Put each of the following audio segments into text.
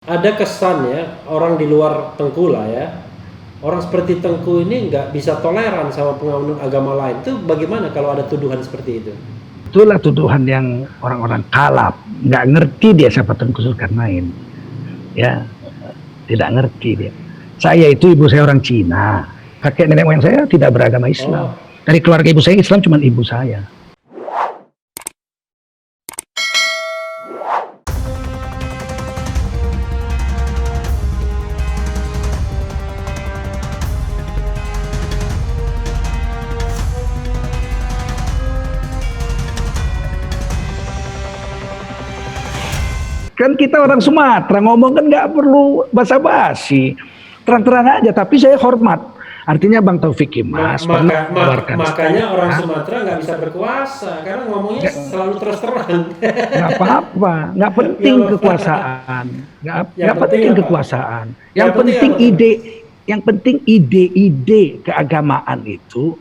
Ada kesan ya, orang di luar Tengku lah ya, orang seperti Tengku ini nggak bisa toleran sama penganut agama lain. Itu bagaimana kalau ada tuduhan seperti itu? Itulah tuduhan yang orang-orang kalap, nggak ngerti dia siapa Tengku Zulkarnain. Ya, tidak ngerti dia. Saya itu ibu saya orang Cina, kakek nenek moyang saya tidak beragama Islam. Dari keluarga ibu saya Islam cuma ibu saya. Kan kita orang Sumatera, ngomong kan nggak perlu basa-basi, terang-terang aja. Tapi saya hormat. Artinya Bang Taufik Kimas makanya orang Sumatera nggak bisa berkuasa karena ngomongnya selalu terus terang. Nggak apa-apa, nggak penting kekuasaan, nggak penting kekuasaan. Yang penting ide-ide keagamaan itu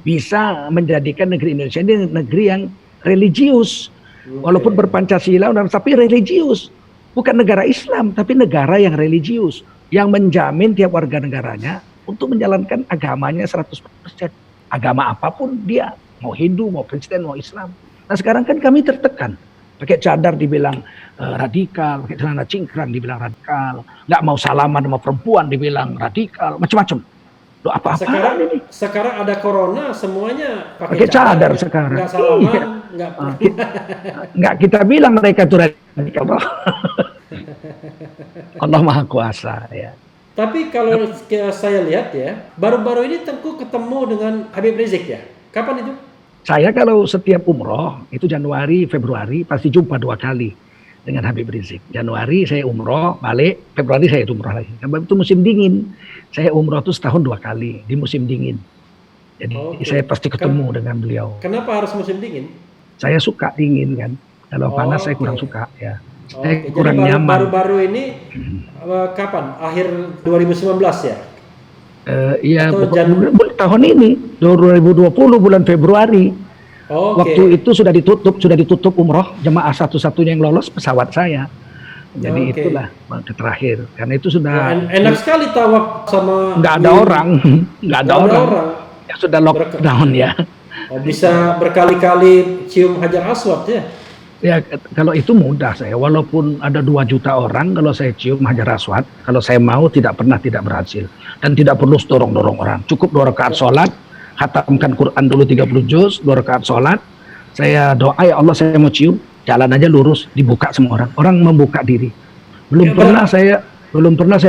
bisa menjadikan negeri Indonesia ini negeri yang religius. Walaupun berpancasila, tapi religius. Bukan negara Islam, tapi negara yang religius. Yang menjamin tiap warga negaranya untuk menjalankan agamanya 100%. Agama apapun dia. Mau Hindu, mau Kristen, mau Islam. Nah sekarang kan kami tertekan. Pakai cadar dibilang radikal, pakai celana cingkrang dibilang radikal. Nggak mau salaman sama perempuan dibilang radikal, macam-macam. Loh, apa sekarang ada corona semuanya pakai cadar sekarang. Nggak salaman, nggak kita bilang mereka itu radikal. Allah Maha Kuasa ya. Tapi kalau saya lihat ya, baru-baru ini Tengku ketemu dengan Habib Rizik ya. Kapan itu? Saya kalau setiap umroh itu Januari, Februari pasti jumpa 2 kali dengan Habib Rizik. Januari saya umroh, balik, Februari saya umroh lagi. Karena itu musim dingin. Saya umroh itu setahun 2 kali di musim dingin. Jadi saya pasti ketemu dengan beliau. Kenapa harus musim dingin? Saya suka dingin kan. Kalau panas saya kurang suka ya. Saya kurang nyaman. Baru-baru ini kapan? Akhir 2019 ya? Iya, tahun ini 2020 bulan Februari. Waktu itu sudah ditutup umroh, jemaah satu-satunya yang lolos pesawat saya. Jadi itulah terakhir. Karena itu sudah enak sekali tawaf sama nggak ada orang. Ya sudah lockdown ya. Bisa berkali-kali cium Hajar Aswad ya. Ya kalau itu mudah saya. Walaupun ada 2 juta orang, kalau saya cium Hajar Aswad, kalau saya mau tidak pernah tidak berhasil. Dan tidak perlu dorong-dorong orang. Cukup 2 rakaat sholat, khatamkan Quran dulu 30 juz, 2 rakaat sholat. Saya doa, ya Allah saya mau cium. Jalan aja lurus, dibuka semua orang. Orang membuka diri. Belum pernah saya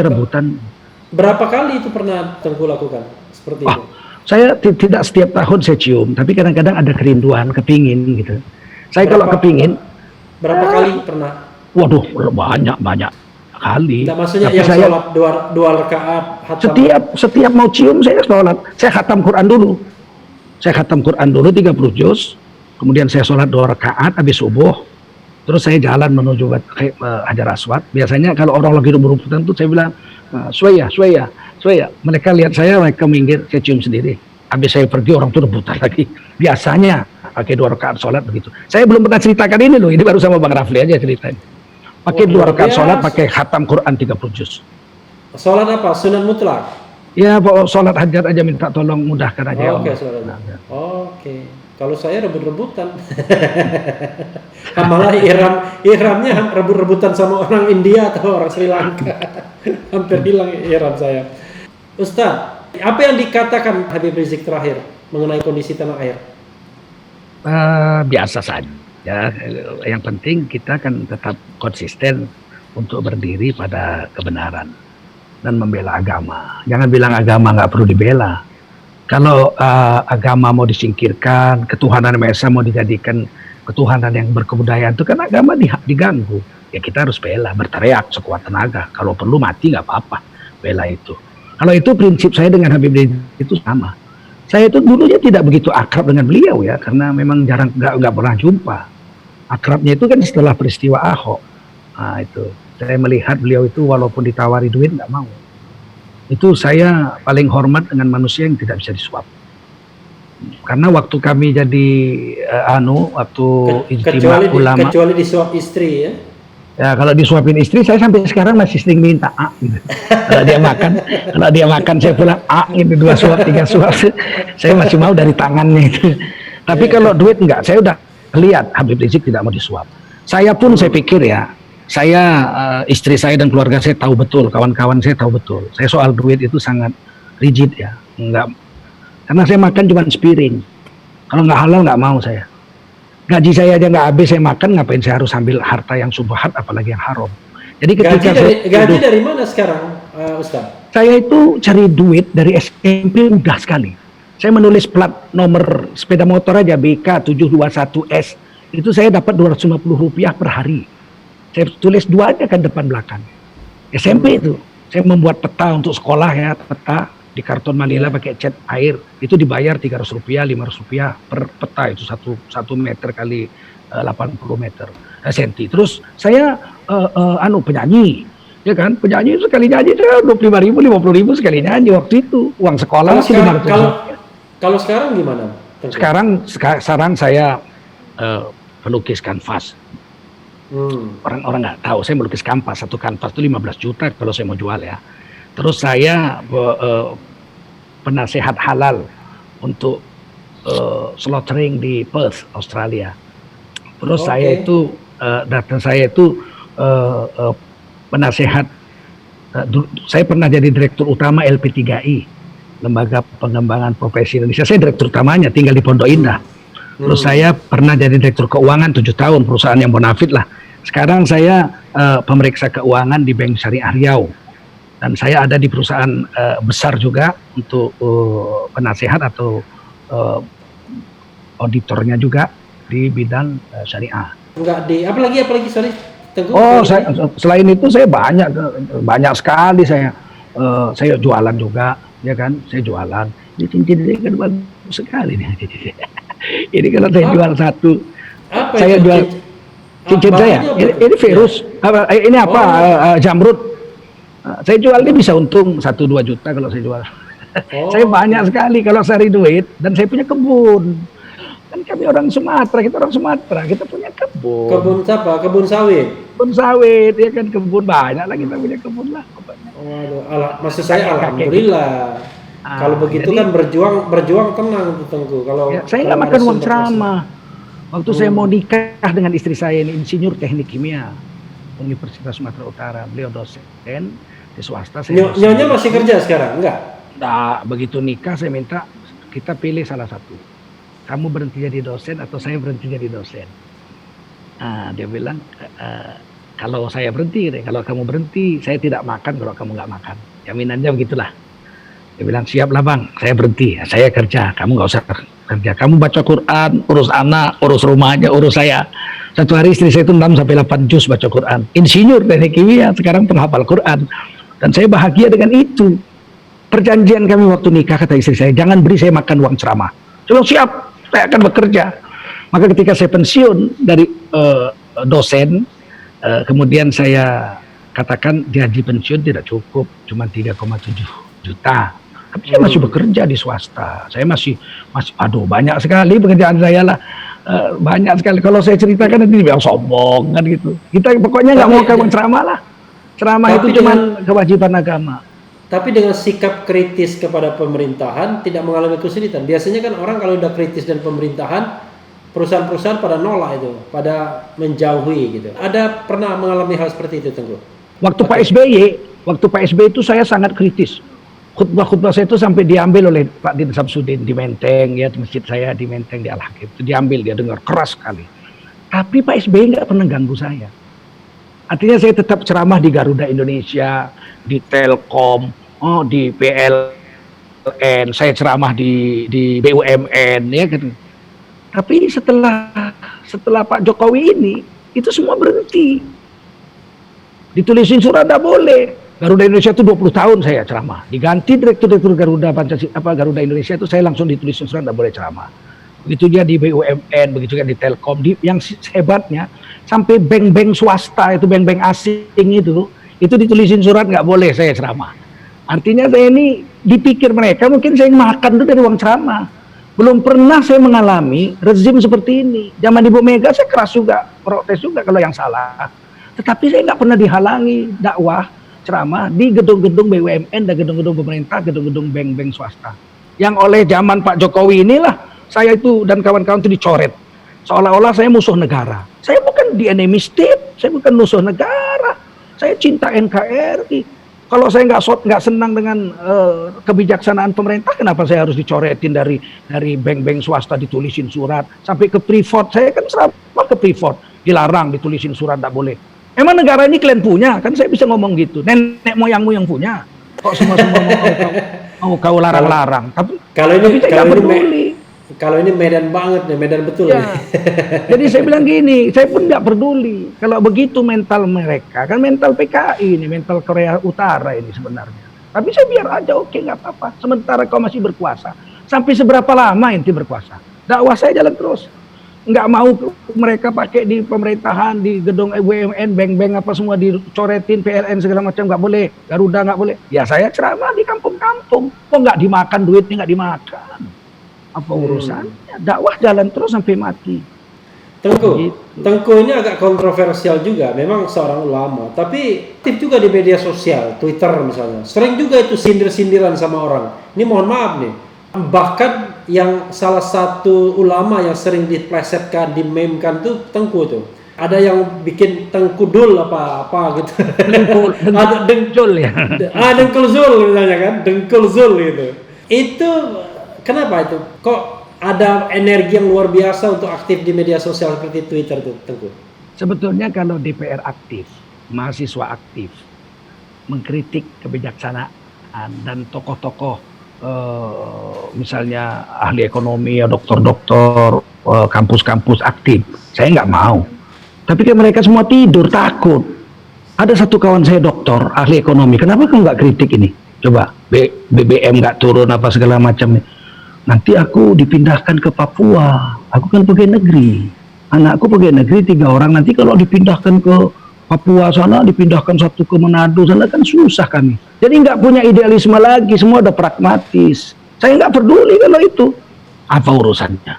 rebutan. Berapa kali itu pernah Tengku lakukan seperti itu? Saya tidak setiap tahun saya cium, tapi kadang-kadang ada kerinduan, kepingin gitu. Saya kalau kepingin. Berapa kali pernah? Waduh, banyak kali. Nah, maksudnya yang saya sholat 2 rakaat. Setiap mau cium saya sholat. Saya khatam Quran dulu. Saya khatam Quran dulu 30 juz. Kemudian saya sholat 2 rakaat habis subuh. Terus saya jalan menuju Hajar Aswad. Biasanya kalau orang lagi berebutan tuh saya bilang, Suaya. Mereka lihat saya, mereka minggir, saya cium sendiri. Habis saya pergi orang tuh rebutan lagi. Biasanya pakai 2 rakaat sholat begitu. Saya belum pernah ceritakan ini loh. Ini baru sama Bang Rafli aja ceritain. Pakai 2 rakaat sholat, pakai khatam Quran 30 juz. Sholat apa? Sunnah mutlak? Ya, sholat hajat aja minta tolong mudahkan aja. Oke. Kalau saya rebut-rebutan. Malah ihramnya rebut-rebutan sama orang India atau orang Sri Lanka. Hampir hilang ihram saya. Ustaz, apa yang dikatakan Habib Rizik terakhir mengenai kondisi tanah air? Biasa saja. Yang penting kita kan tetap konsisten untuk berdiri pada kebenaran dan membela agama. Jangan bilang agama nggak perlu dibela. Kalau agama mau disingkirkan, ketuhanan Maha Esa mau dijadikan ketuhanan yang berkebudayaan, itu kan agama diganggu. Ya kita harus bela, berteriak sekuat tenaga. Kalau perlu mati nggak apa-apa, bela itu. Kalau itu prinsip saya dengan Habib Rizik itu sama. Saya itu dulunya tidak begitu akrab dengan beliau ya, karena memang jarang nggak pernah jumpa. Akrabnya itu kan setelah peristiwa Ahok. Nah itu, saya melihat beliau itu walaupun ditawari duit nggak mau. Itu saya paling hormat dengan manusia yang tidak bisa disuap. Karena waktu kami jadi waktu ijtima ulama. Kecuali disuap istri ya? Ya kalau disuapin istri, saya sampai sekarang masih sering minta A gitu. Kalau dia makan saya pulang A gitu, 2 suap, 3 suap. Saya masih mau dari tangannya itu. Tapi kalau duit enggak, saya udah lihat Habib Rizik tidak mau disuap. Saya pun saya pikir ya, istri saya dan keluarga saya tahu betul, kawan-kawan saya tahu betul. Saya soal duit itu sangat rigid ya, enggak. Karena saya makan cuma sepiring. Kalau nggak halal nggak mau saya. Gaji saya aja nggak habis saya makan, ngapain saya harus ambil harta yang subhat apalagi yang haram. Jadi ketika gaji dari mana sekarang, Ustaz? Saya itu cari duit dari SMP mudah sekali. Saya menulis plat nomor sepeda motor aja BK 721S. Itu saya dapat Rp250 per hari. Saya tulis 2 aja kan depan belakang. SMP itu. Saya membuat peta untuk sekolah ya, peta di karton manila pakai cat air. Itu dibayar Rp300, Rp500 per peta, itu 1 meter kali 80 meter senti. Terus saya penyanyi. Ya kan, penyanyi sekali nyanyi 25.000, 50.000 sekali nyanyi waktu itu. Uang sekolah masih 500. Kalau sekarang gimana? Sekarang saya pelukis kanvas. Orang-orang nggak tahu saya melukis kanvas. Satu kanvas itu 15 juta kalau saya mau jual ya. Terus saya penasehat halal untuk slaughtering di Perth, Australia. Terus saya itu penasehat. Saya pernah jadi direktur utama LP3I, Lembaga Pengembangan Profesi Indonesia. Saya direktur utamanya, tinggal di Pondok Indah. Terus saya pernah jadi direktur keuangan 7 tahun, perusahaan yang bonafit lah. Sekarang saya pemeriksa keuangan di Bank Syariah Riau. Dan saya ada di perusahaan besar juga untuk penasehat atau auditornya juga di bidang syariah. Apalagi sorry. Tengku, selain itu saya banyak sekali saya jualan juga, ya kan? Saya jualan. Ini cincin ini kan bagus sekali nih. Ini kalau saya jual satu, saya jual cincin saya. Ini virus. Ini apa? Jamrud. Saya jual ini bisa untung 1-2 juta kalau saya jual. Saya banyak sekali kalau cari duit, dan saya punya kebun. Kan kami orang Sumatera, kita punya kebun. Kebun apa? Kebun sawit. Kebun sawit, ya kan, kebun banyak lah, kita punya kebun lah. Maksud saya alhamdulillah. Kalau begitu jadi, kan berjuang tenang tuh Tengku. Kalau ya, saya nggak makan uang ceramah. Waktu saya mau nikah dengan istri saya ini, insinyur teknik kimia Universitas Sumatera Utara, beliau dosen di swasta. Nyonya masih kerja sekarang? Enggak? Nah, begitu nikah saya minta kita pilih salah satu. Kamu berhenti jadi dosen atau saya berhenti jadi dosen? Nah, dia bilang kalau saya berhenti, kalau kamu berhenti, saya tidak makan kalau kamu nggak makan. Jaminannya begitulah. Dia bilang siaplah bang, saya berhenti, saya kerja, kamu nggak usah kerja. Kamu baca Quran, urus anak, urus rumahnya, urus saya. Satu hari istri saya itu 6-8 juz baca Quran. Insinyur teknik kimia, sekarang penghafal Quran. Dan saya bahagia dengan itu. Perjanjian kami waktu nikah, kata istri saya, jangan beri saya makan uang ceramah. Coba siap, saya akan bekerja. Maka ketika saya pensiun dari dosen, kemudian saya katakan gaji pensiun tidak cukup, cuma 3,7 juta. Tapi saya masih bekerja di swasta. Saya masih banyak sekali pekerjaan saya lah. Banyak sekali. Kalau saya ceritakan nanti dibilang sombong kan gitu. Kita pokoknya nggak mau kamu ceramah lah. Ceramah itu cuma kewajiban agama. Tapi dengan sikap kritis kepada pemerintahan tidak mengalami kesulitan. Biasanya kan orang kalau udah kritis dan pemerintahan, perusahaan-perusahaan pada nolak itu, pada menjauhi gitu. Ada pernah mengalami hal seperti itu, Tengku? Waktu Pak SBY itu saya sangat kritis. Khutbah-khutbah saya itu sampai diambil oleh Pak Din Samsudin di Menteng, ya, di masjid saya di Menteng di Al-Hakim. Itu diambil, dia dengar keras sekali. Tapi Pak SBY nggak pernah ganggu saya. Artinya saya tetap ceramah di Garuda Indonesia, di Telkom, di PLN, saya ceramah di BUMN, ya kan. Tapi setelah Pak Jokowi ini, itu semua berhenti. Ditulisin surat tidak boleh. Garuda Indonesia itu 20 tahun saya ceramah. Diganti direktur Garuda Garuda Indonesia itu saya langsung ditulisin surat tidak boleh ceramah. Begitu dia di BUMN, begitu juga di Telkom. Yang hebatnya sampai bank-bank swasta itu, bank-bank asing itu ditulisin surat nggak boleh saya ceramah. Artinya saya ini dipikir mereka mungkin saya makan itu dari uang ceramah. Belum pernah saya mengalami rezim seperti ini. Zaman Ibu Mega saya keras juga, protes juga kalau yang salah. Tetapi saya nggak pernah dihalangi dakwah ceramah di gedung-gedung BUMN dan gedung-gedung pemerintah, gedung-gedung bank-bank swasta. Yang oleh zaman Pak Jokowi inilah saya itu dan kawan-kawan itu dicoret. Seolah-olah saya musuh negara. Saya bukan the enemy state, saya bukan musuh negara. Saya cinta NKRI. Kalau saya nggak senang dengan kebijaksanaan pemerintah, kenapa saya harus dicoretin dari bank-bank swasta, ditulisin surat sampai ke Freeport? Saya kan serama ke Freeport, dilarang ditulisin surat, nggak boleh. Emang negara ini kalian punya? Kan saya bisa ngomong gitu. Nenek moyangmu yang punya. Kok semua mau kau larang-larang? Kalau Tapi saya nggak peduli. Kalau ini Medan banget nih, Medan betul Ya. nih. Jadi saya bilang gini, saya pun nggak peduli. Kalau begitu mental mereka, kan mental PKI ini, mental Korea Utara ini sebenarnya. Tapi saya biar aja, oke, nggak apa-apa. Sementara kau masih berkuasa. Sampai seberapa lama inti berkuasa? Dakwah saya jalan terus. Nggak mau mereka pakai di pemerintahan, di gedung BUMN, bank-bank apa semua dicoretin, PLN segala macam, nggak boleh. Garuda nggak boleh. Ya saya ceramah di kampung-kampung. Kok nggak dimakan, duitnya nggak dimakan. Apa urusannya? Dakwah jalan terus sampai mati. Tengku ini agak kontroversial juga, memang seorang ulama, tapi aktif juga di media sosial, Twitter misalnya. Sering juga itu sindir-sindiran sama orang. Ini mohon maaf nih, bahkan yang salah satu ulama yang sering diplesetkan, dimemkan tuh Tengku tuh. Ada yang bikin Tengkudul apa gitu. Ada Dengkul ya. Dengkul Zul misalnya kan, Dengkul Zul gitu. Itu kenapa itu? Kok ada energi yang luar biasa untuk aktif di media sosial seperti Twitter tuh, Tengku? Sebetulnya kalau DPR aktif, mahasiswa aktif, mengkritik kebijaksanaan dan tokoh-tokoh misalnya ahli ekonomi, dokter-dokter, kampus-kampus aktif, saya nggak mau. Tapi kan mereka semua tidur, takut. Ada satu kawan saya dokter, ahli ekonomi, kenapa kamu nggak kritik ini? Coba, BBM nggak turun apa segala macam. Nanti aku dipindahkan ke Papua, aku kan pegawai negeri. Anakku pegawai negeri 3 orang, nanti kalau dipindahkan ke Papua sana, dipindahkan satu ke Manado sana kan susah kami. Jadi nggak punya idealisme lagi, semua udah pragmatis. Saya nggak peduli kalau itu. Apa urusannya?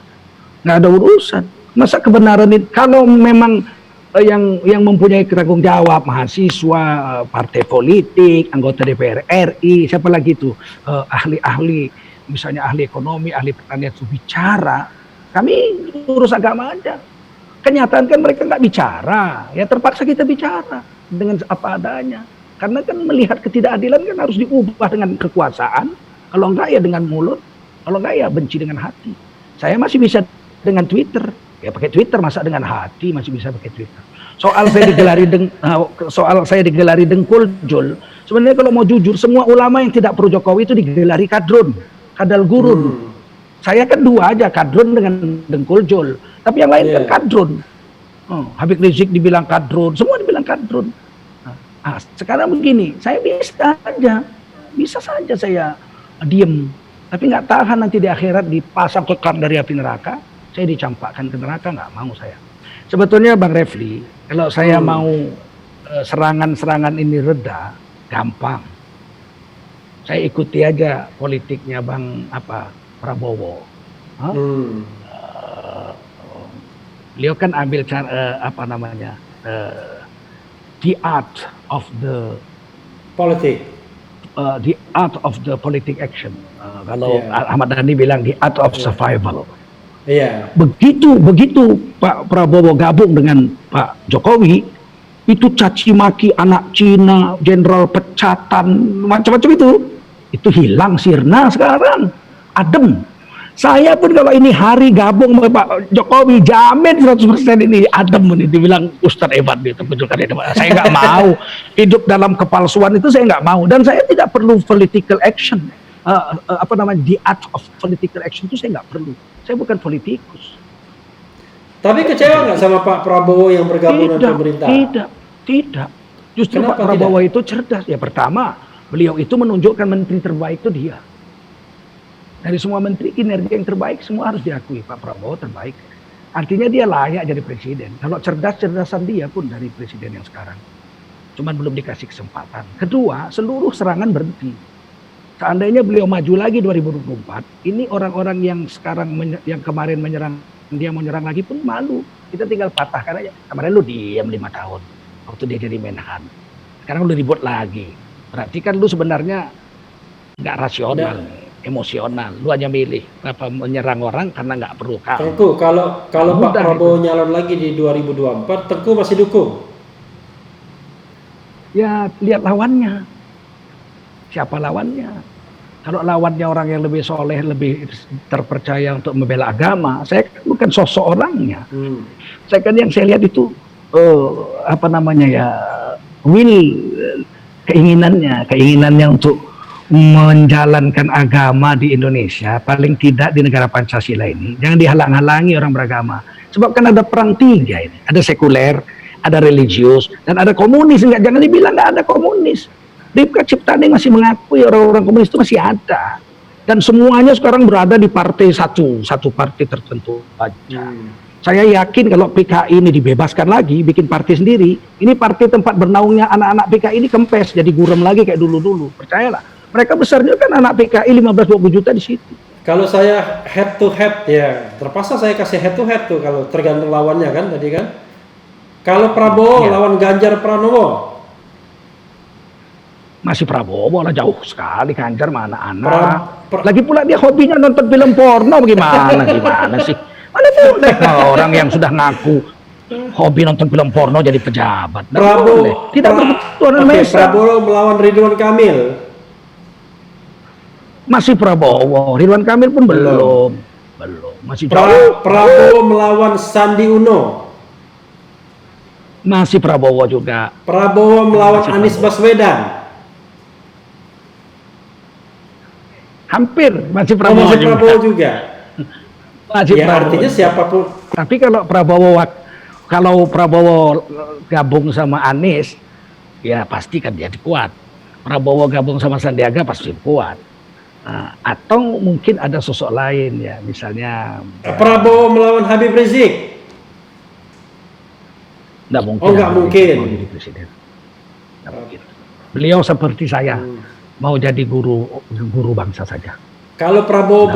Nggak ada urusan. Masa kebenaran itu, kalau memang yang mempunyai tanggung jawab, mahasiswa, partai politik, anggota DPR RI, siapa lagi itu, ahli-ahli, misalnya ahli ekonomi, ahli pertanian itu bicara, kami urus agama aja. Kenyataan kan mereka nggak bicara, ya terpaksa kita bicara dengan apa adanya. Karena kan melihat ketidakadilan kan harus diubah dengan kekuasaan, kalau enggak ya dengan mulut, kalau enggak ya benci dengan hati. Saya masih bisa dengan Twitter, ya pakai Twitter, masa dengan hati masih bisa pakai Twitter. Soal saya digelari Dengkul Jul, sebenarnya kalau mau jujur, semua ulama yang tidak pro Jokowi itu digelari kadrun, kadal gurun. Saya kan 2 aja, kadrun dengan Dengkul Jul. Tapi yang lain kan kadrun. Habib Rizik dibilang kadrun, semua dibilang kadrun. Sekarang begini, saya bisa saja saya diem. Tapi nggak tahan nanti di akhirat dipasang kekang dari api neraka, saya dicampakkan ke neraka, nggak mau saya. Sebetulnya Bang Refli, kalau saya mau serangan-serangan ini reda, gampang. Saya ikuti aja politiknya Bang Prabowo. Beliau kan ambil the art of the politic action. Kalau Ahmad Dhani bilang the art of survival. Begitu Pak Prabowo gabung dengan Pak Jokowi, itu caci maki anak Cina, jenderal pecatan, macam-macam itu hilang, sirna sekarang, adem. Saya pun kalau ini hari gabung sama Pak Jokowi, jamin 100% ini adem nih, dibilang Ustadz hebat gitu, saya nggak mau hidup dalam kepalsuan itu, saya nggak mau, dan saya tidak perlu political action, the art of political action itu saya nggak perlu. Saya bukan politikus. Tapi kecewa nggak sama Pak Prabowo yang bergabung dengan pemerintah? Tidak. Justru Kenapa Pak Prabowo itu cerdas. Ya pertama, beliau itu menunjukkan menteri terbaik itu dia. Dari semua menteri kinerja yang terbaik semua harus diakui, Pak Prabowo terbaik. Artinya dia layak jadi presiden. Kalau cerdasan dia pun dari presiden yang sekarang. Cuman belum dikasih kesempatan. Kedua, seluruh serangan berhenti. Seandainya beliau maju lagi 2024, ini orang-orang yang sekarang yang kemarin menyerang, dia mau nyerang lagi pun malu. Kita tinggal patahkan aja. Kemarin lu diam 5 tahun. waktu dia jadi Menhan. Sekarang lu ribut lagi. Berarti kan lu sebenarnya nggak rasional, emosional. Lu hanya milih apa menyerang orang karena nggak perlu kamu. Tengku, kalau Pak Mudah Prabowo nyalon lagi di 2024, Tengku masih dukung? Ya lihat lawannya. Siapa lawannya? Kalau lawannya orang yang lebih soleh, lebih terpercaya untuk membela agama, saya kan bukan sosok orangnya. Saya kan yang saya lihat itu apa namanya ya, keinginannya untuk menjalankan agama di Indonesia, paling tidak di negara Pancasila ini, jangan dihalang-halangi orang beragama. Sebab kan ada perang tiga ini, ada sekuler, ada religius, dan ada komunis. Jangan dibilang nggak ada komunis. Dipka Ciptaning masih mengakui orang-orang komunis itu masih ada. Dan semuanya sekarang berada di partai satu partai tertentu aja. Saya yakin kalau PKI ini dibebaskan lagi, bikin partai sendiri, ini partai tempat bernaungnya anak-anak PKI ini kempes, jadi gurem lagi kayak dulu-dulu. Percayalah, mereka besarnya kan anak PKI 15-20 juta di situ. Kalau saya head to head ya, terpaksa saya kasih head to head tuh kalau tergantung lawannya kan tadi kan. Kalau Prabowo lawan Ganjar Pranowo, masih Prabowo lah, jauh sekali. Ganjar mana anak. Lagi pula dia hobinya nonton film porno, gimana sih? Mana boleh orang yang sudah ngaku hobi nonton film porno jadi pejabat. Prabowo tidak berketuhanan Maha. Prabowo melawan Ridwan Kamil. Masih Prabowo, Ridwan Kamil pun belum. Masih jauh. Prabowo melawan Sandi Uno. Masih Prabowo juga. Prabowo melawan Anies Baswedan. Hampir masih Prabowo juga. Masih ya, Prabowo. artinya siapapun. Tapi kalau Prabowo gabung sama Anies, ya pasti kan dia kuat. Prabowo gabung sama Sandiaga pasti kuat. Atau mungkin ada sosok lain ya, misalnya Prabowo melawan Habib Rizik. Nggak mungkin. Oh, nggak mungkin. Mau jadi presiden. Nggak mungkin. Beliau seperti saya, mau jadi guru bangsa saja. Kalau Prabowo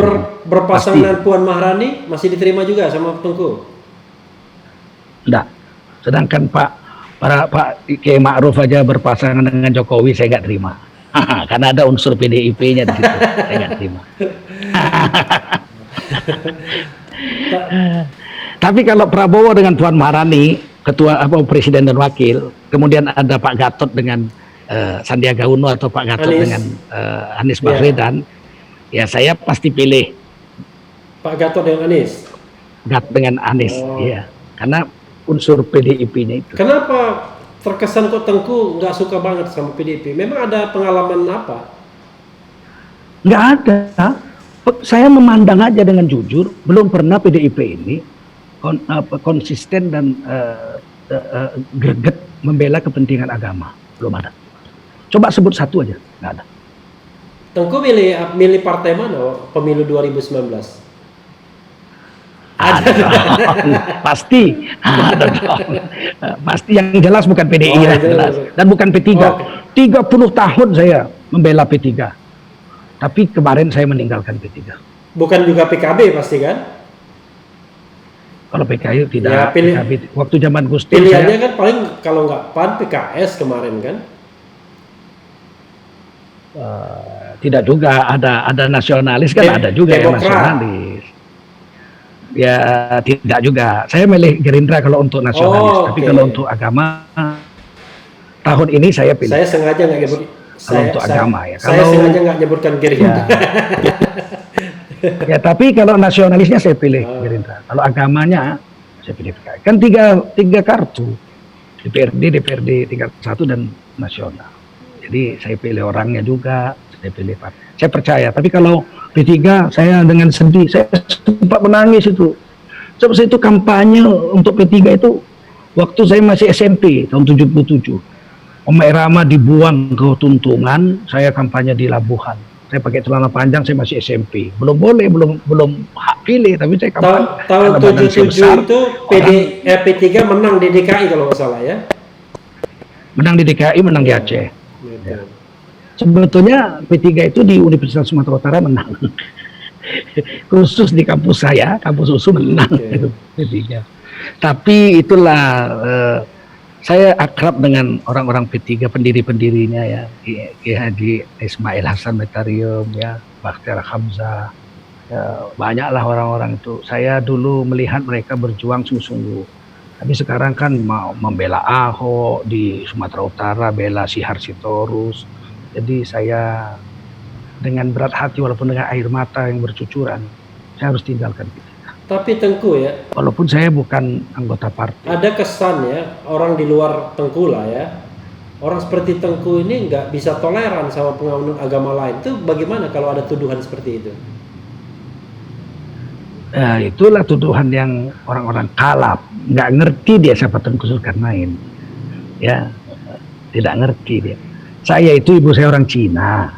berpasangan dengan Puan Maharani, masih diterima juga sama Tengku? Enggak. Sedangkan Pak Kiai Ma'ruf aja berpasangan dengan Jokowi, saya nggak terima. Karena ada unsur PDIP-nya di situ, saya nggak terima. Tapi kalau Prabowo dengan Puan Maharani, ketua presiden dan wakil, kemudian ada Pak Gatot dengan Sandiaga Uno atau Pak Gatot dengan Anies Baswedan, ya saya pasti pilih Pak Gatot dengan Anies. Gatot dengan Anies, ya, karena unsur PDIP-nya itu. Kenapa terkesan kok Tengku nggak suka banget sama PDIP? Memang ada pengalaman apa? Nggak ada. Saya memandang aja dengan jujur, belum pernah PDIP ini konsisten dan greget membela kepentingan agama, belum ada. Coba sebut satu aja, nggak ada. Tengku milih partai mana pemilu 2019? Ada dong. Pasti ada dong. Pasti yang jelas bukan PDI jelas. Dan bukan P3. 30 tahun saya membela P3. Tapi kemarin saya meninggalkan P3. Bukan juga PKB pasti kan? Kalau PKI tidak. Ya, PKB, waktu zaman Gus Dur pilihannya kan paling kalau nggak PAN PKS kemarin kan? Tidak juga, ada nasionalis kan, ada juga yang nasionalis. Ya tidak juga. Saya milih Gerindra kalau untuk nasionalis, tapi kalau untuk agama tahun ini saya pilih. Saya sengaja nggak nyebut. Untuk agama ya. Saya sengaja nggak nyebutkan Gerindra. Ya tapi kalau nasionalisnya saya pilih Gerindra. Kalau agamanya saya pilih PKI. Kan tiga kartu, DPRD tingkat 1 dan nasional. Jadi saya pilih orangnya juga, saya pilih partai. Saya percaya. Tapi kalau P3 saya dengan sedih, saya sempat menangis itu. Sebab itu kampanye untuk P3 itu waktu saya masih SMP tahun 77. Oma Irama dibuang ke Tuntungan, saya kampanye di Labuhan. Saya pakai celana panjang, saya masih SMP. Belum boleh, belum hak pilih, tapi saya kampanye. Tahun 77 itu P3 menang di DKI kalau nggak salah ya. Menang di DKI, menang di Aceh. Ya. Sebetulnya P3 itu di Universitas Sumatera Utara menang. Khusus di kampus saya, kampus USU menang itu P3. Tapi itulah Saya akrab dengan orang-orang P3 pendiri-pendirinya ya, Kiai Haji Ismail Hasan Metarium ya, Bakhtiar Hamzah, ya, banyaklah orang-orang itu. Saya dulu melihat mereka berjuang sungguh-sungguh. Tapi sekarang kan mau membela Ahok di Sumatera Utara, bela Sihar Sitorus. Jadi saya dengan berat hati walaupun dengan air mata yang bercucuran, saya harus tinggalkan itu. Tapi Tengku ya, Walaupun saya bukan anggota partai. ada kesan ya orang di luar Tengku lah ya. Orang seperti Tengku ini nggak bisa toleran sama penganut agama lain. Itu bagaimana kalau ada tuduhan seperti itu? Nah, itulah tuduhan yang orang-orang kalap. Nggak ngerti dia siapa Tengku Zulkarnain. Ya, tidak ngerti dia. Saya itu ibu saya orang Cina.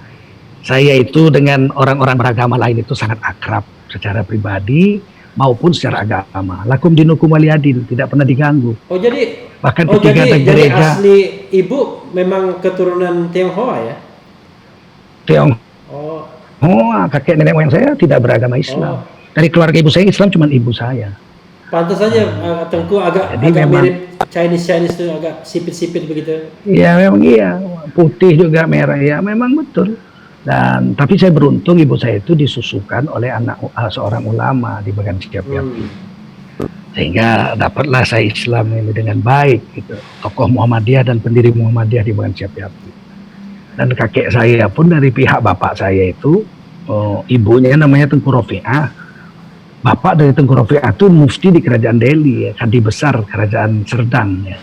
Saya itu dengan orang-orang beragama lain itu sangat akrab secara pribadi maupun secara agama. Lakum dinukum waliyadin, tidak pernah diganggu. Oh jadi, Bahkan oh ketika ada jadi gereja asli ibu memang keturunan Tionghoa ya? Tionghoa, kakek nenek moyang saya tidak beragama Islam. Oh. Dari keluarga ibu saya Islam cuma ibu saya. Pantas saja Tengku agak Jadi memang- mirip Chinese itu, agak sipit-sipit begitu. Iya memang iya, putih juga merah ya, memang betul. Dan tapi saya beruntung ibu saya itu disusukan oleh seorang ulama di Bagan Ciapi-Api. Sehingga dapatlah saya Islam ini dengan baik gitu. Tokoh Muhammadiyah dan pendiri Muhammadiyah di Bagan Ciapi-Api. Dan kakek saya pun dari pihak bapak saya itu, ibunya namanya Tengku Rofi'ah. Bapak dari Tengku Rofi'ah itu mufti di Kerajaan Delhi, ya, Kadi Besar Kerajaan Serdang, ya.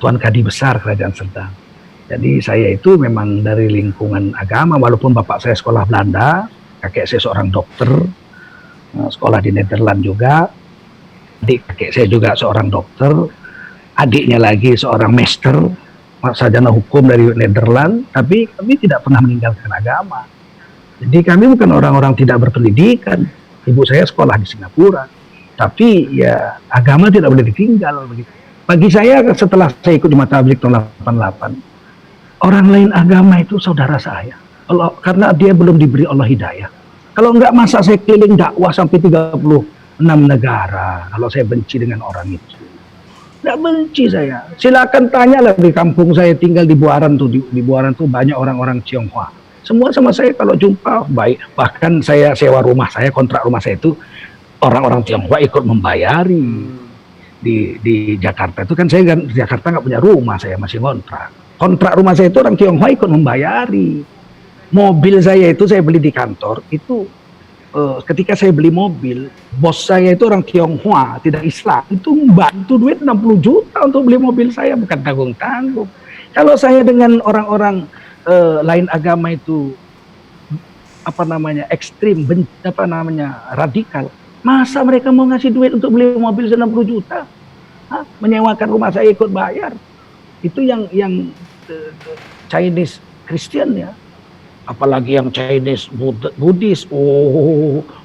Tuan Kadi Besar Kerajaan Serdang. Jadi saya itu memang dari lingkungan agama, walaupun bapak saya sekolah Belanda, kakek saya seorang dokter, sekolah di Nederland juga, adik kakek saya juga seorang dokter, adiknya lagi seorang master, sarjana hukum dari Nederland, tapi kami tidak pernah meninggalkan agama. Jadi kami bukan orang-orang tidak berpendidikan. Ibu saya sekolah di Singapura, tapi ya agama tidak boleh ditinggal begitu. Bagi saya setelah saya ikut di Mata Tabligh tahun 88, orang lain agama itu saudara saya. Karena dia belum diberi Allah hidayah. Kalau enggak masa saya keliling dakwah sampai 36 negara. Kalau saya benci dengan orang itu. Enggak benci saya. Silakan tanyalah di kampung saya tinggal di Buaran tuh. Di Buaran tuh banyak orang-orang Tionghoa. Semua sama saya kalau jumpa baik. Bahkan saya sewa rumah saya, kontrak rumah saya itu orang-orang Tionghoa ikut membayari. Di Jakarta itu kan saya di Jakarta nggak punya rumah, saya masih kontrak. Kontrak rumah saya itu orang Tionghoa ikut membayari. Mobil saya itu saya beli di kantor itu ketika saya beli mobil, bos saya itu orang Tionghoa, tidak Islam, itu bantu duit 60 juta untuk beli mobil saya, bukan tanggung-tanggung. Kalau saya dengan orang-orang lain agama itu ekstrim, radikal, masa mereka mau ngasih duit untuk beli mobil 60 juta? Menyewakan rumah saya ikut bayar. Itu yang Chinese Christian ya, apalagi yang Chinese Buddhis,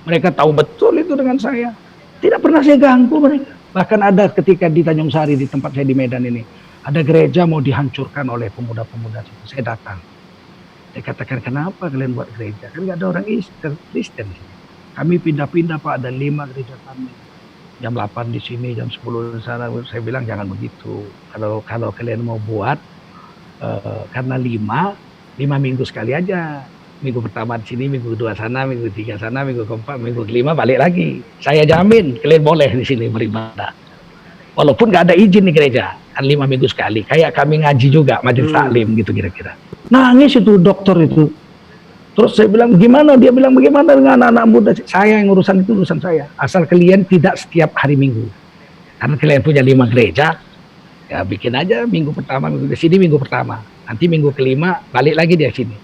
mereka tahu betul itu dengan saya, tidak pernah saya ganggu mereka. Bahkan ada ketika di Tanjung Sari, di tempat saya di Medan ini, ada gereja mau dihancurkan oleh pemuda-pemuda situ. Saya datang, saya katakan, kenapa kalian buat gereja, kan nggak ada orang Kristen. Kami pindah-pindah Pak, ada 5 gereja kami, jam 8 di sini, jam 10 di sana. Saya bilang jangan begitu, kalau kalian mau buat karena 5 minggu sekali aja. Minggu pertama di sini, minggu kedua sana, minggu ketiga sana, minggu keempat, minggu kelima balik lagi. Saya jamin kalian boleh di sini beribadah. Walaupun nggak ada izin di gereja, kan 5 minggu sekali. Kayak kami ngaji juga, majelis taklim gitu kira-kira. Nangis itu dokter itu. Terus saya bilang gimana? Dia bilang bagaimana dengan anak-anak muda? Saya yang urusan itu urusan saya. Asal kalian tidak setiap hari Minggu. Karena kalian punya 5 gereja, ya bikin aja minggu pertama, minggu di sini minggu pertama. Nanti minggu kelima balik lagi dia sini.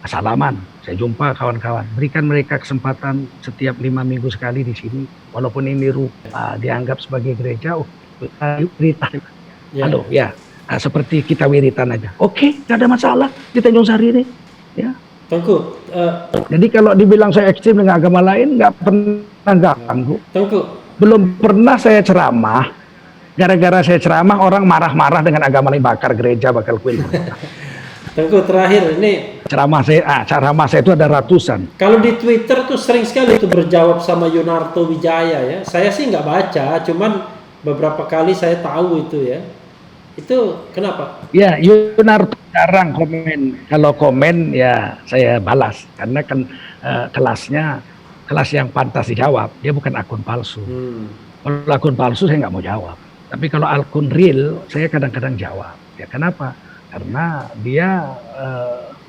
Salaman, saya jumpa kawan-kawan. Berikan mereka kesempatan setiap 5 minggu sekali di sini. Walaupun ini dianggap sebagai gereja, wiritan. Halo, ya. Seperti kita wiritan aja. Oke, nggak ada masalah di Tanjung Sari ini. Ya. Tengku, Jadi kalau dibilang saya ekstrim dengan agama lain, nggak pernah ganggu. Tengku, Belum pernah saya ceramah. Gara-gara saya ceramah, orang marah-marah dengan agama lain, bakar gereja, bakar kuil. Tengku terakhir ini, Ceramah saya itu ada ratusan. kalau di Twitter tuh sering sekali itu berjawab sama Yunarto Wijaya ya. Saya sih nggak baca, cuman beberapa kali saya tahu itu ya. Itu kenapa? Ya, Yunarto jarang komen. Kalau komen ya saya balas karena kan kelasnya kelas yang pantas dijawab. Dia bukan akun palsu. Kalau akun palsu saya nggak mau jawab. Tapi kalau akun real saya kadang-kadang jawab. Ya kenapa? Karena dia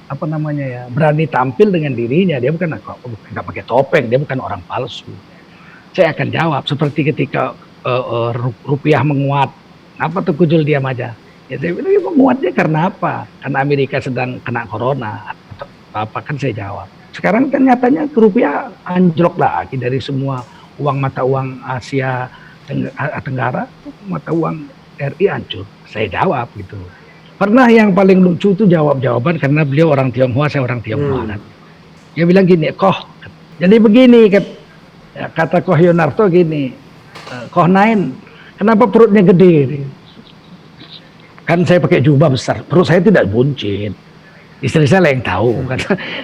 apa namanya ya, berani tampil dengan dirinya. Dia bukan nggak pakai topeng. Dia bukan orang palsu. Saya akan jawab seperti ketika rupiah menguat. Apa tuh Kujul diam aja? Ya saya bilang, menguatnya karena apa? Karena Amerika sedang kena corona atau apa, kan saya jawab. Sekarang kan nyatanya rupiah anjlok lagi dari semua mata uang Asia Tenggara, mata uang RI hancur. Saya jawab gitu. Pernah yang paling lucu itu jawaban karena beliau orang Tionghoa, saya orang Tionghoa kan. Dia bilang gini, jadi begini kata Koh Yunarto gini, Koh Nain, kenapa perutnya gede? Kan saya pakai jubah besar, perut saya tidak buncit. Istri saya yang tahu.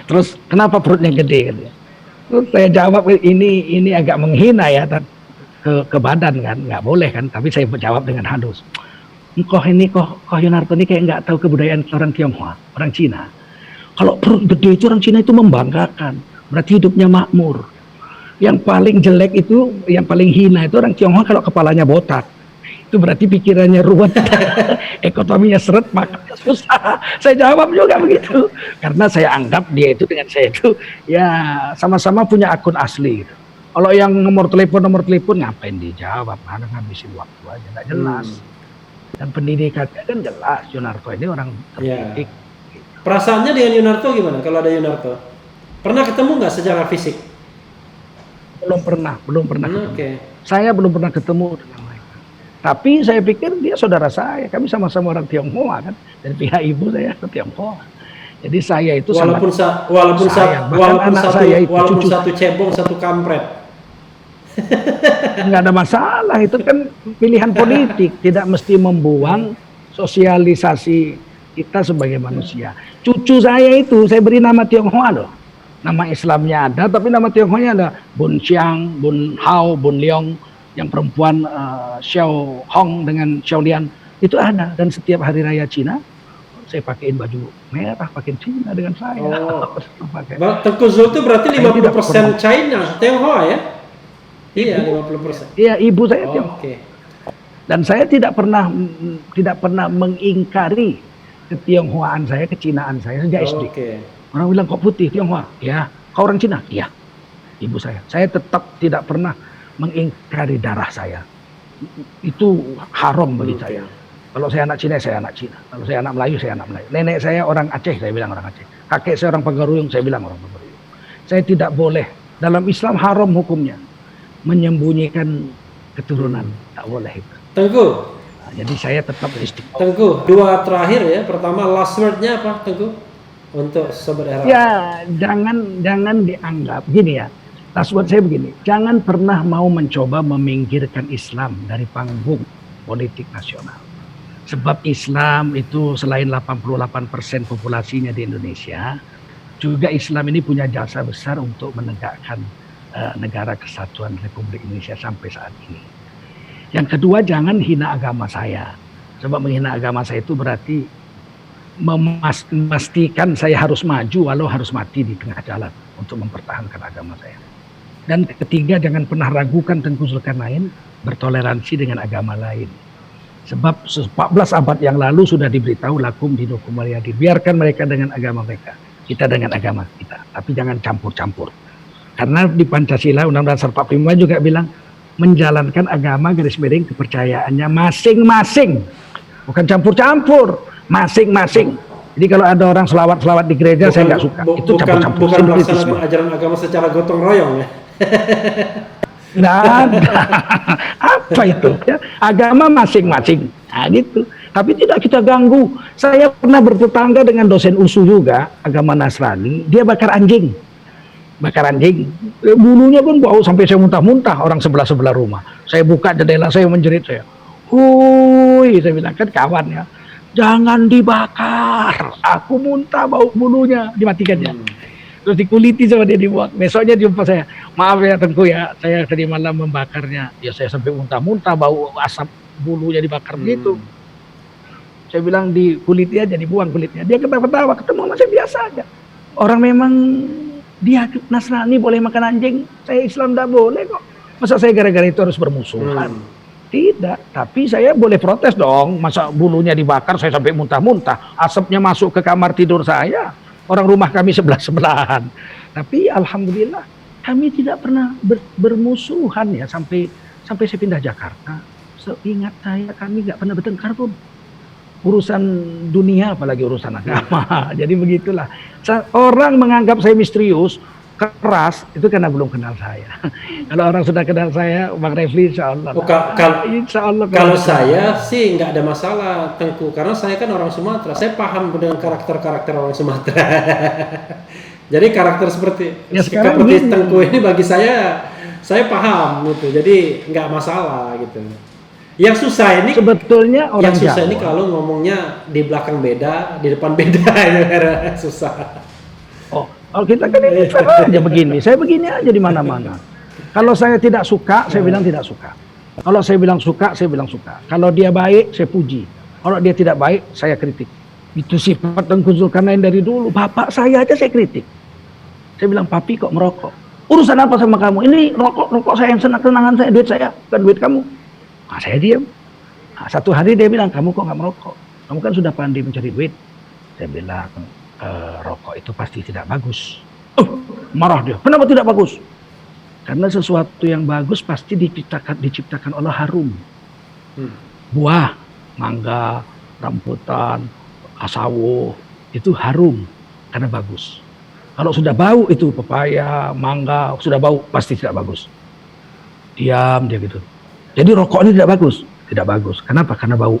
Terus kenapa perutnya gede? Terus saya jawab, ini agak menghina ya ke badan kan, nggak boleh kan. Tapi saya jawab dengan halus. Koh Yunarto ini kayak nggak tahu kebudayaan orang Tionghoa, orang Cina. Kalau perut gede itu orang Cina itu membanggakan, berarti hidupnya makmur. Yang paling jelek itu, yang paling hina itu orang Tionghoa kalau kepalanya botak. Itu berarti pikirannya ruwet, ekonominya seret, makanya susah. Saya jawab juga begitu. Karena saya anggap dia itu dengan saya itu, ya sama-sama punya akun asli. Gitu. Kalau yang nomor telepon ngapain dijawab? Mana ngabisin waktu aja, nggak jelas. Dan pendidikannya kan jelas, Yunarto ini orang terdidik. Ya. Perasaannya dengan Yunarto gimana kalau ada Yunarto? Pernah ketemu nggak secara fisik? Belum pernah ketemu. Okay. Saya belum pernah ketemu dengan mereka. Tapi saya pikir dia saudara saya. Kami sama-sama orang Tionghoa kan. Dari pihak ibu saya ke Tionghoa. Jadi saya itu walaupun satu cebong, satu kampret. Nggak ada masalah, itu kan pilihan politik. Tidak mesti membuang sosialisasi kita sebagai manusia. Cucu saya itu saya beri nama Tionghoa loh. Nama Islamnya ada, tapi nama Tionghoanya ada. Bun Xiang, Bun Hao, Bun Leong, yang perempuan Xiao Hong dengan Xiao Lian itu ada. Dan setiap hari raya Cina saya pakaiin baju merah, pakai Cina dengan saya. Tengku Zul itu berarti 50% China, Tionghoa ya? Iya, 50%. Iya, ibu saya Tionghoa. Okay. Dan saya tidak pernah mengingkari ketionghoaan saya, kecinaan saya sejak SD. Okay. Orang bilang kok putih Tionghoa, ya. Kau orang Cina, ya. Ibu saya. Saya tetap tidak pernah mengingkari darah saya. Itu haram bagi saya. Kalau saya anak Cina, saya anak Cina. Kalau saya anak Melayu, saya anak Melayu. Nenek saya orang Aceh, saya bilang orang Aceh. Kakek saya orang Pagaruyung, saya bilang orang Pagaruyung. Saya tidak boleh. Dalam Islam haram hukumnya menyembunyikan keturunan. Tak boleh itu. Tengku. Nah, jadi saya tetap istiqomah. Tengku, dua terakhir ya. Pertama, last word-nya apa, Tengku? Untuk Sobat Era. Ya, jangan dianggap gini ya. Last word saya begini, jangan pernah mau mencoba meminggirkan Islam dari panggung politik nasional. Sebab Islam itu selain 88% populasinya di Indonesia, juga Islam ini punya jasa besar untuk menegakkan negara kesatuan Republik Indonesia sampai saat ini. Yang kedua, jangan hina agama saya. Sebab menghina agama saya itu berarti memastikan saya harus maju walau harus mati di tengah jalan untuk mempertahankan agama saya. Dan ketiga, jangan pernah ragukan Tengku Zulkarnain bertoleransi dengan agama lain. Sebab 14 abad yang lalu sudah diberitahu lakum dinukum waliyadin. Biarkan mereka dengan agama mereka, kita dengan agama kita. Tapi jangan campur-campur. Karena di Pancasila Undang-Undang Dasar 45 juga bilang menjalankan agama garis miring kepercayaannya masing-masing. Bukan campur-campur, masing-masing. Jadi kalau ada orang selawat-selawat di gereja, saya nggak suka. Itu campur-campur. Bukan melaksanakan ajaran agama secara gotong royong ya. Nggak ada. Apa itu? Ya, agama masing-masing. Nah gitu. Tapi tidak kita ganggu. Saya pernah bertetangga dengan dosen USU juga, agama Nasrani. Dia bakar anjing. Bulunya pun bau sampai saya muntah-muntah orang sebelah rumah. Saya buka jendela, saya menjerit saya. Hui, saya bilang kan kawan ya. Jangan dibakar. Aku muntah bau bulunya, dimatikannya. Terus dikuliti sama dia dibuat. Besoknya jumpa saya. Maaf ya Tengku ya, saya tadi malam membakarnya. Ya saya sampai muntah-muntah bau asap bulunya dibakar begitu. Saya bilang di kulitnya aja, dibuang kulitnya. Dia ketawa-ketawa, ketemu sama saya biasa aja. Orang memang dia Nasrani boleh makan anjing, saya Islam tidak boleh kok. Masa saya gara-gara itu harus bermusuhan? Tidak, tapi saya boleh protes dong. Masa bulunya dibakar, saya sampai muntah-muntah. Asapnya masuk ke kamar tidur saya. Orang rumah kami sebelah-sebelahan. Tapi alhamdulillah kami tidak pernah bermusuhan ya sampai saya pindah Jakarta. Seingat saya kami nggak pernah bertengkar pun. Urusan dunia apalagi urusan agama. Jadi begitulah. Orang menganggap saya misterius, keras, itu karena belum kenal saya. Kalau orang sudah kenal saya, Bang Refli, insya Allah. Insya Allah. Kalau saya sih nggak ada masalah, Tengku, karena saya kan orang Sumatera. Saya paham dengan karakter-karakter orang Sumatera. Jadi karakter seperti Tengku ini bagi saya paham gitu. Jadi nggak masalah gitu. Yang susah ini sebetulnya orang yang susah Jawa. Ini kalau ngomongnya di belakang beda, di depan beda, ya susah. Kalau kita kan ini aja begini, saya begini aja di mana-mana. Kalau saya tidak suka, saya bilang tidak suka. Kalau saya bilang suka, saya bilang suka. Kalau dia baik, saya puji. Kalau dia tidak baik, saya kritik. Itu sifat Tengku Zulkarnain dari dulu. Bapak saya aja saya kritik. Saya bilang, papi kok merokok? Urusan apa sama kamu? Ini rokok saya yang senang-senangan saya, duit saya, bukan duit kamu. Nah, saya diam. Nah, satu hari dia bilang, kamu kok nggak merokok? Kamu kan sudah pandai mencari duit. Saya bilang, rokok itu pasti tidak bagus. Marah dia. Kenapa tidak bagus? Karena sesuatu yang bagus pasti diciptakan oleh harum. Buah, mangga, rambutan, asawo, itu harum karena bagus. Kalau sudah bau itu pepaya, mangga, sudah bau pasti tidak bagus. Diam dia gitu. Jadi rokok ini tidak bagus. Tidak bagus. Kenapa? Karena bau.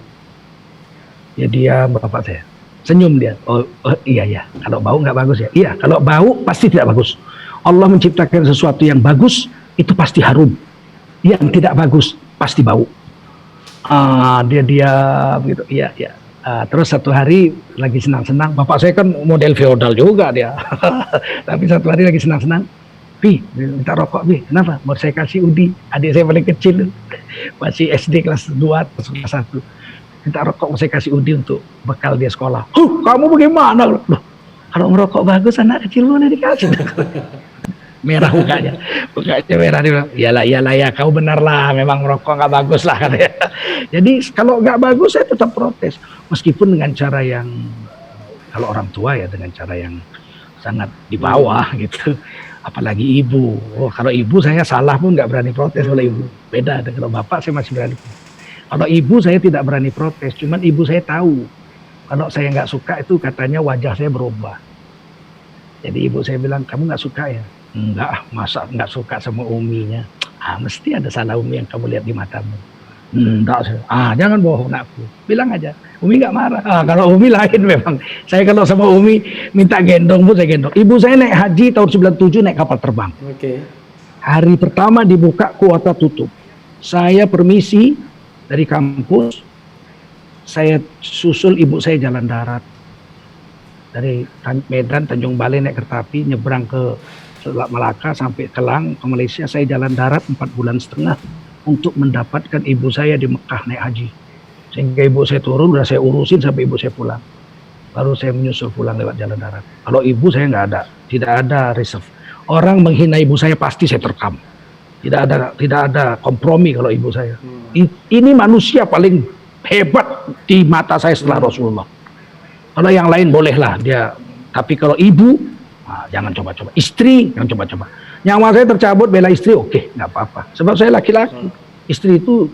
Ya diam bapak saya. Senyum dia. Oh iya. Kalau bau nggak bagus ya. Iya. Kalau bau pasti tidak bagus. Allah menciptakan sesuatu yang bagus itu pasti harum. Yang tidak bagus pasti bau. Dia diam gitu. Iya. Terus satu hari lagi senang-senang. Bapak saya kan model feodal juga dia. Tapi satu hari lagi senang-senang. Pi, minta rokok, Pi. Kenapa? Mau saya kasih Udi. Adik saya paling kecil. Masih SD kelas 2 atau kelas 1. Minta rokok, mau saya kasih Udi untuk bekal dia sekolah. Kamu bagaimana? Loh, kalau ngerokok bagus, anak kecil lu nih dikasih. Merah mukanya. Mukanya merah. Dia bilang, iyalah ya, kau benar lah. Memang ngerokok nggak bagus lah. Katanya. Jadi kalau nggak bagus, saya tetap protes. Meskipun dengan cara yang, kalau orang tua ya, dengan cara yang sangat di bawah gitu. Apalagi ibu. Kalau ibu saya salah pun nggak berani protes. Kalau ibu beda. Dan kalau bapak saya masih berani. Kalau ibu saya tidak berani protes. Cuman ibu saya tahu. Kalau saya nggak suka itu katanya wajah saya berubah. Jadi ibu saya bilang, kamu nggak suka ya? Enggak, masa nggak suka sama uminya? Mesti ada salah umi yang kamu lihat di matamu. Enggak, jangan bohong aku. Bilang aja. Umi nggak marah. Kalau Umi lain memang. Saya kalau sama Umi minta gendong pun saya gendong. Ibu saya naik haji tahun 97 naik kapal terbang. Hari pertama dibuka kuota tutup. Saya permisi dari kampus. Saya susul ibu saya jalan darat. Dari Medan, Tanjung Balai naik kereta api nyebrang ke Selat Malaka sampai Kelang ke Malaysia. Saya jalan darat 4,5 bulan untuk mendapatkan ibu saya di Mekah naik haji. Sehingga ibu saya turun, udah saya urusin sampai ibu saya pulang. Baru saya menyusul pulang lewat jalan darat. Kalau ibu saya nggak ada, tidak ada reserve. Orang menghina ibu saya pasti saya terkam. Tidak ada kompromi kalau ibu saya. Ini manusia paling hebat di mata saya setelah Rasulullah. Kalau yang lain bolehlah dia, tapi kalau ibu, jangan coba-coba. Istri, jangan coba-coba. Nyawa saya tercabut bela istri, oke, nggak apa-apa. Sebab saya laki-laki. Istri itu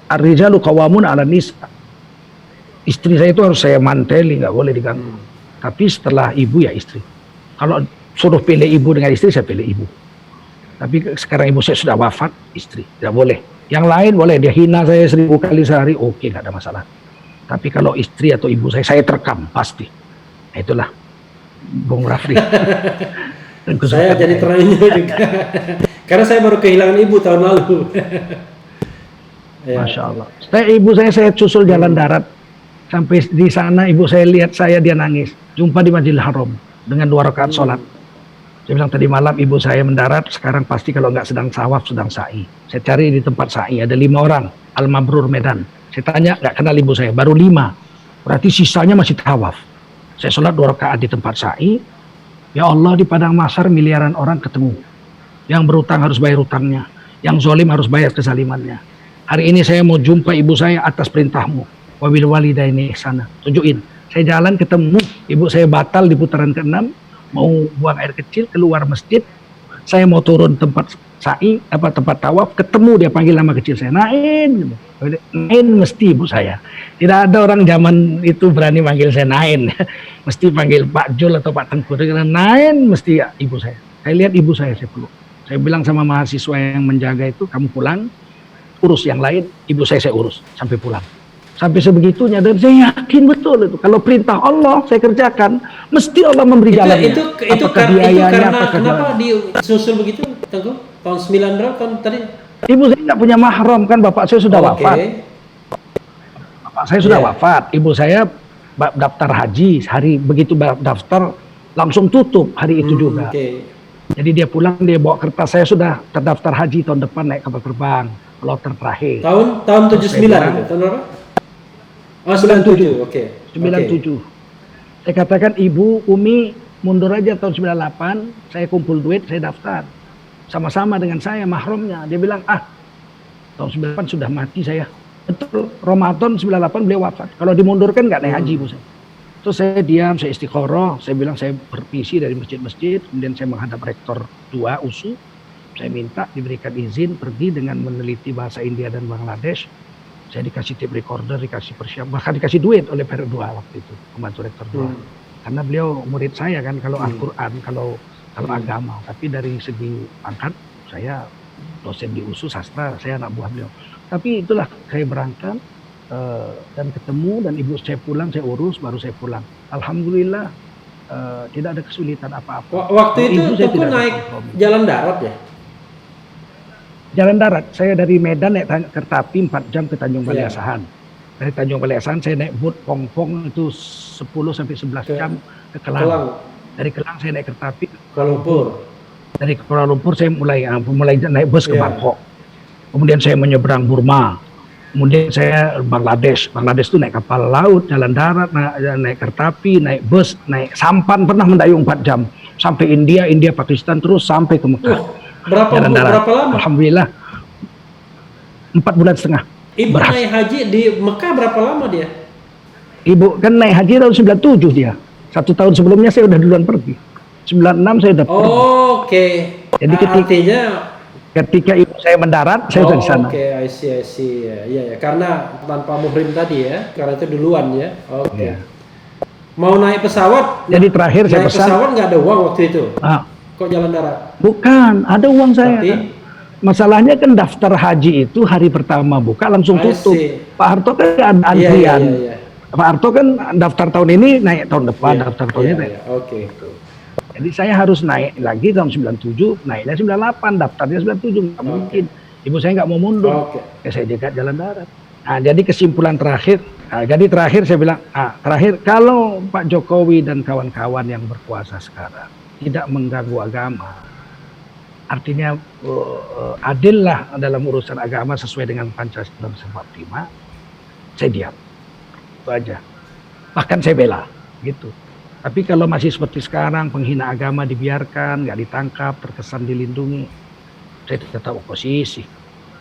ar-rijalu qawwamun 'alan nisa. Istri saya itu harus saya manteli, nggak boleh diganggu. Tapi setelah ibu ya istri. Kalau suruh pilih ibu dengan istri, saya pilih ibu. Tapi sekarang ibu saya sudah wafat, istri, tidak boleh. Yang lain boleh, dia hina saya 1000 kali sehari, oke, nggak ada masalah. Tapi kalau istri atau ibu saya terkam pasti. Nah, itulah Bung Rafli. Saya jadi teranyuh juga. Karena saya baru kehilangan ibu tahun lalu. Masya Allah. Ibu saya susul jalan darat. Sampai di sana ibu saya lihat saya, dia nangis. Jumpa di Masjidil Haram dengan 2 rakaat sholat. Saya bilang tadi malam ibu saya mendarat, sekarang pasti kalau nggak sedang sawaf, sedang sa'i. Saya cari di tempat sa'i, ada 5 orang. Al-Mabrur Medan. Saya tanya, nggak kenal ibu saya, baru 5. Berarti sisanya masih tawaf. Saya sholat 2 rakaat di tempat sa'i. Ya Allah, di padang mahsyar miliaran orang ketemu. Yang berutang harus bayar utangnya. Yang zalim harus bayar kezalimannya. Hari ini saya mau jumpa ibu saya atas perintahmu. Wabil walidaini ihsana. Tunjukin. Saya jalan ketemu ibu saya batal di putaran ke-6. Mau buang air kecil keluar masjid. Saya mau turun tempat sa'i, tempat tawaf, ketemu dia panggil nama kecil saya, Nain. Nain mesti ibu saya. Tidak ada orang zaman itu berani manggil saya Nain. Mesti panggil Pak Jul atau Pak Tengku. Nain mesti ya, ibu saya. Saya lihat ibu saya peluk. Saya bilang sama mahasiswa yang menjaga itu, kamu pulang, urus yang lain, ibu saya urus sampai pulang. Sampai sebegitunya, dan saya yakin betul itu. Kalau perintah Allah saya kerjakan, mesti Allah memberi jalannya. Itu karena kenapa disusul begitu, Tengku? Tahun 9 berapa tahun tadi? Ibu saya nggak punya mahram kan, bapak saya sudah wafat. Bapak saya sudah wafat. Ibu saya daftar haji, hari begitu daftar langsung tutup hari itu juga. Jadi dia pulang, dia bawa kertas, saya sudah terdaftar haji tahun depan naik kapal terbang, kloter terakhir. Tahun 79 itu, tahun berapa? Oh, 97, oke. 97. Saya katakan, Ibu, Umi, mundur aja tahun 98, saya kumpul duit, saya daftar. Sama-sama dengan saya, mahramnya. Dia bilang, tahun 98 sudah mati saya. Betul, Ramadan 98 beliau wafat. Kalau dimundurkan nggak naik haji, Bu. Terus saya diam, saya istiqoroh, saya bilang saya bervisi dari masjid-masjid, kemudian saya menghadap rektor 2 USU. Saya minta diberikan izin pergi dengan meneliti bahasa India dan Bangladesh. Saya dikasih tape recorder, dikasih persiapan, bahkan dikasih duit oleh PR2 waktu itu, pembantu rektor 2. Karena beliau murid saya kan, kalau Al-Quran, kalau agama. Tapi dari segi pangkat, saya dosen di USU sastra, saya anak buah beliau. Tapi itulah, saya berangkat dan ketemu, dan ibu saya pulang, saya urus, baru saya pulang. Alhamdulillah, tidak ada kesulitan apa-apa. Waktu itu Tengku naik jalan darat ya? Jalan darat, saya dari Medan naik kereta api 4 jam ke Tanjung Balai Asahan. Dari Tanjung Balai Asahan saya naik boat Pongpong itu 10-11 jam ke Kelang. Dari Kelang saya naik kereta api ke Kuala Lumpur. Dari Kuala Lumpur saya mulai naik bus ke Bangkok. Kemudian saya menyeberang Burma. Kemudian saya Bangladesh. Bangladesh itu naik kapal laut, jalan darat, naik kereta api, naik bus, naik sampan, pernah mendayung 4 jam. Sampai India, Pakistan, terus sampai ke Mekah. Berapa lama? Alhamdulillah 4,5 bulan. Ibu naik haji di Mekah berapa lama dia? Ibu kan naik haji tahun 97 dia. 1 tahun sebelumnya saya udah duluan pergi. 96 saya udah pergi. Oke. Jadi ketika ibu saya mendarat, saya sudah di sana. Oke, I see. Ya, karena tanpa muhrim tadi ya, karena itu duluan ya. Oke. Mau naik pesawat? Jadi terakhir saya pesan. Naik pesawat nggak ada uang waktu itu. Kok jalan darat? Bukan, ada uang saya. Masalahnya kan daftar haji itu hari pertama buka langsung tutup. Pak Harto kan ada antrian. Pak Harto kan daftar tahun ini naik tahun depan, daftar tahun ini. Oke. Jadi saya harus naik lagi tahun 97, naiknya 98, daftarnya 97, nggak mungkin. Ibu saya nggak mau mundur. Saya jaga jalan darat. Nah, jadi kesimpulan terakhir, terakhir saya bilang, terakhir kalau Pak Jokowi dan kawan-kawan yang berkuasa sekarang tidak mengganggu agama, artinya adil lah dalam urusan agama sesuai dengan Pancasila 45, saya diam. Itu aja. Bahkan saya bela, gitu. Tapi kalau masih seperti sekarang, penghina agama dibiarkan, nggak ditangkap, terkesan dilindungi, saya tetap oposisi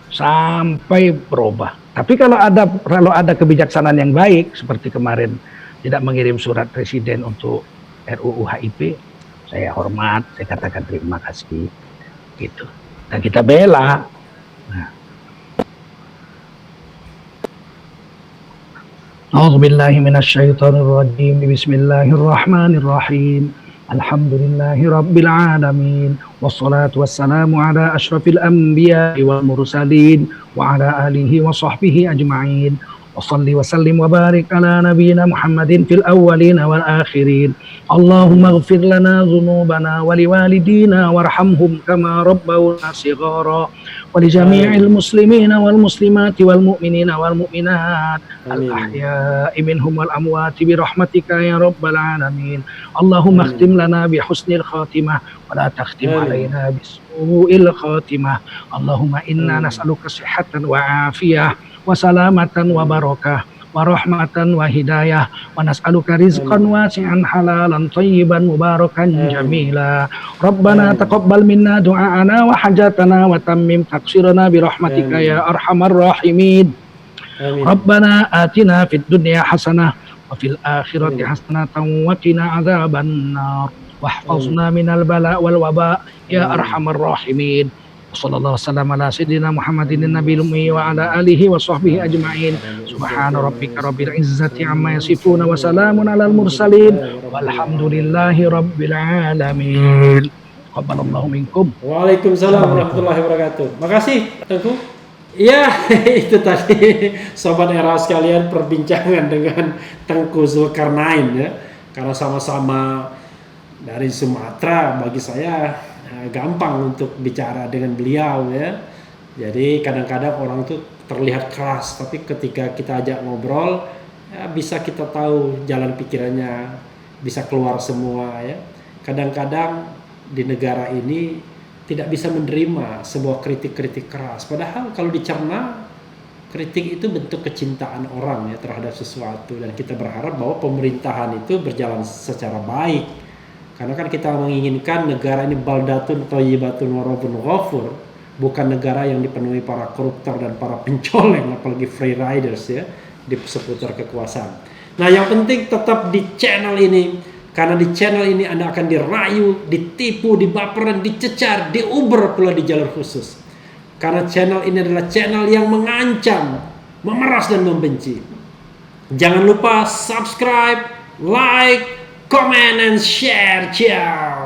sampai berubah. Tapi kalau ada kebijaksanaan yang baik, seperti kemarin tidak mengirim surat presiden untuk RUU HIP, saya hormat, saya katakan terima kasih, gitu. Dan kita bela. A'udzubillahi minasyaitonirrajim. Bismillahirrahmanirrahim. Alhamdulillahi rabbil alamin. Wassalatu wassalamu ala asyrafil anbiya'i wal mursalin wa ala alihi wa sahbihi ajma'in. وصلي وسلم وبارك على نبينا محمد في الأولين والآخرين اللهم اغفر لنا ذنوبنا ولوالدينا وارحمهم كما ربونا صغارا ولجميع المسلمين والمسلمات والمؤمنين والمؤمنات الأحياء منهم والأموات برحمتك يا رب العالمين اللهم اختم لنا بحسن الخاتمة ولا تختم علينا بسوء الخاتمة اللهم إنا نسألك صحة وعافية wa salamatan wa barakah wa rahmatan wa hidayah wa nas'aluka rizqan wasi'an halalan thayyiban mubarakan jamila. Rabbana taqabbal minna du'aana wa hajatana wa tammim taqsirana bi rahmatika ya arhamar rahimin. Rabbana atina fid dunya hasanah wa fil akhirati hasanatan wa qina adzaban nar. Wahfazna minal bala wal waba ya arhamar rahimin. Sallallahu wasallam ala sayyidina Muhammadin nabiyil ummi wa ala alihi wa sahbihi ajma'in. Subhana rabbika rabbil izzati amma yasifun wa salamun alal mursalin walhamdulillahi rabbil alamin. Qabbalallahu minkum. Waalaikumsalam warahmatullahi wabarakatuh. Makasih Tengku. Ya, itu tadi sobat era sekalian perbincangan dengan Tengku Zulkarnain ya. Karena sama-sama dari Sumatera, bagi saya gampang untuk bicara dengan beliau ya. Jadi kadang-kadang orang tuh terlihat keras, tapi ketika kita ajak ngobrol ya bisa kita tahu jalan pikirannya, bisa keluar semua ya. Kadang-kadang di negara ini tidak bisa menerima sebuah kritik-kritik keras, padahal kalau dicerna kritik itu bentuk kecintaan orang ya terhadap sesuatu, dan kita berharap bahwa pemerintahan itu berjalan secara baik. Karena kan kita menginginkan negara ini baldatun thayyibatun wa rabbun ghafur, bukan negara yang dipenuhi para koruptor dan para pencoleng, apalagi free riders ya di seputar kekuasaan. Nah, yang penting tetap di channel ini, karena di channel ini Anda akan dirayu, ditipu, dibaperan, dicecar, diuber pula di jalur khusus. Karena channel ini adalah channel yang mengancam, memeras dan membenci. Jangan lupa subscribe, like, comment and share. Ciao.